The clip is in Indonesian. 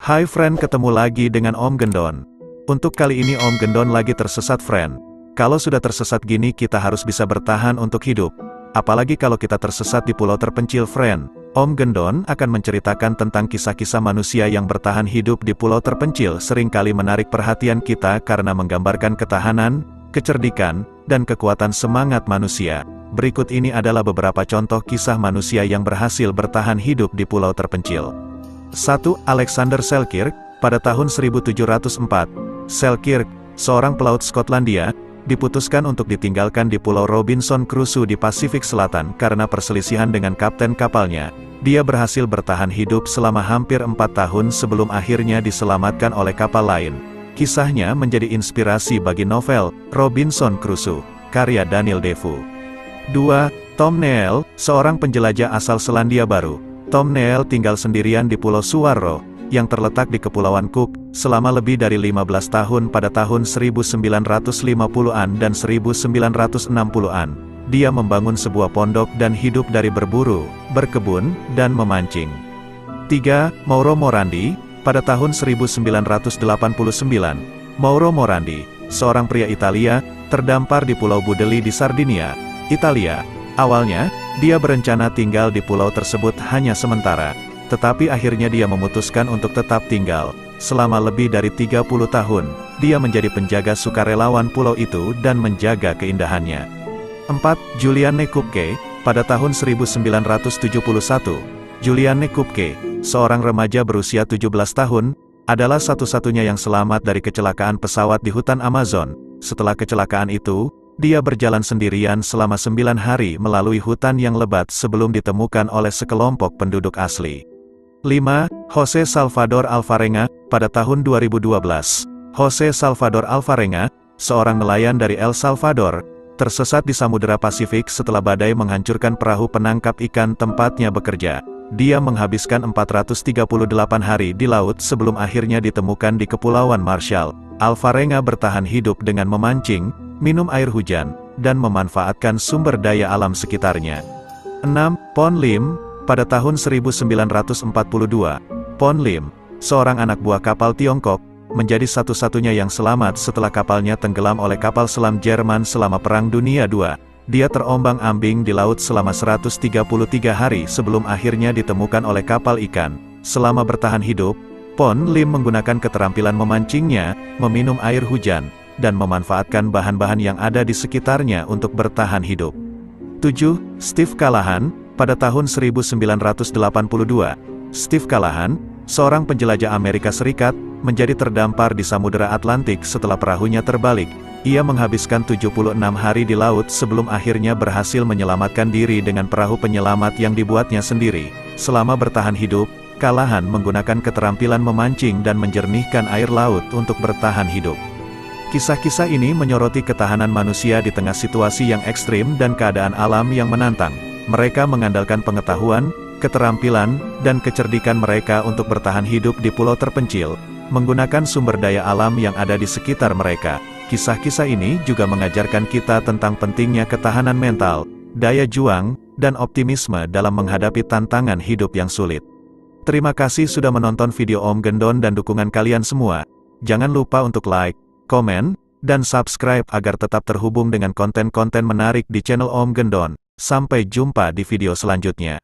Hai friend, ketemu lagi dengan Om Gendon. Untuk kali ini Om Gendon lagi tersesat friend. Kalau sudah tersesat gini kita harus bisa bertahan untuk hidup. Apalagi kalau kita tersesat di pulau terpencil friend. Om Gendon akan menceritakan tentang kisah-kisah manusia yang bertahan hidup di pulau terpencil seringkali menarik perhatian kita karena menggambarkan ketahanan, kecerdikan, dan kekuatan semangat manusia. Berikut ini adalah beberapa contoh kisah manusia yang berhasil bertahan hidup di pulau terpencil. 1. Alexander Selkirk. Pada tahun 1704, Selkirk, seorang pelaut Skotlandia, diputuskan untuk ditinggalkan di Pulau Robinson Crusoe di Pasifik Selatan karena perselisihan dengan kapten kapalnya. Dia berhasil bertahan hidup selama hampir 4 tahun sebelum akhirnya diselamatkan oleh kapal lain. Kisahnya menjadi inspirasi bagi novel Robinson Crusoe, karya Daniel Defoe. 2. Tom Neill, seorang penjelajah asal Selandia Baru. Tom Neill tinggal sendirian di Pulau Suwarrow, yang terletak di Kepulauan Cook, selama lebih dari 15 tahun pada tahun 1950-an dan 1960-an. Dia membangun sebuah pondok dan hidup dari berburu, berkebun, dan memancing. 3. Mauro Morandi. Pada tahun 1989, Mauro Morandi, seorang pria Italia, terdampar di Pulau Budeli di Sardinia, Italia. Awalnya, dia berencana tinggal di pulau tersebut hanya sementara. Tetapi akhirnya dia memutuskan untuk tetap tinggal. Selama lebih dari 30 tahun, dia menjadi penjaga sukarelawan pulau itu dan menjaga keindahannya. 4. Juliane Kupke. Pada tahun 1971, Juliane Kupke, seorang remaja berusia 17 tahun, adalah satu-satunya yang selamat dari kecelakaan pesawat di hutan Amazon. Setelah kecelakaan itu, dia berjalan sendirian selama 9 hari melalui hutan yang lebat sebelum ditemukan oleh sekelompok penduduk asli. 5. Jose Salvador Alvarenga. Pada tahun 2012, Jose Salvador Alvarenga, seorang nelayan dari El Salvador, tersesat di Samudera Pasifik setelah badai menghancurkan perahu penangkap ikan tempatnya bekerja. Dia menghabiskan 438 hari di laut sebelum akhirnya ditemukan di Kepulauan Marshall. Alvarenga bertahan hidup dengan memancing, minum air hujan, dan memanfaatkan sumber daya alam sekitarnya. 6. Pon Lim. Pada tahun 1942, Pon Lim, seorang anak buah kapal Tiongkok, menjadi satu-satunya yang selamat setelah kapalnya tenggelam oleh kapal selam Jerman selama Perang Dunia II. Dia terombang-ambing di laut selama 133 hari sebelum akhirnya ditemukan oleh kapal ikan. Selama bertahan hidup, Pon Lim menggunakan keterampilan memancingnya, meminum air hujan, dan memanfaatkan bahan-bahan yang ada di sekitarnya untuk bertahan hidup. 7. Steve Callahan. Pada tahun 1982, Steve Callahan, seorang penjelajah Amerika Serikat, menjadi terdampar di Samudera Atlantik setelah perahunya terbalik. Ia menghabiskan 76 hari di laut sebelum akhirnya berhasil menyelamatkan diri dengan perahu penyelamat yang dibuatnya sendiri. Selama bertahan hidup, Callahan menggunakan keterampilan memancing dan menjernihkan air laut untuk bertahan hidup. Kisah-kisah ini menyoroti ketahanan manusia di tengah situasi yang ekstrim dan keadaan alam yang menantang. Mereka mengandalkan pengetahuan, keterampilan, dan kecerdikan mereka untuk bertahan hidup di pulau terpencil, menggunakan sumber daya alam yang ada di sekitar mereka. Kisah-kisah ini juga mengajarkan kita tentang pentingnya ketahanan mental, daya juang, dan optimisme dalam menghadapi tantangan hidup yang sulit. Terima kasih sudah menonton video Om Gendon dan dukungan kalian semua. Jangan lupa untuk like, komen, dan subscribe agar tetap terhubung dengan konten-konten menarik di channel Om Gendon. Sampai jumpa di video selanjutnya.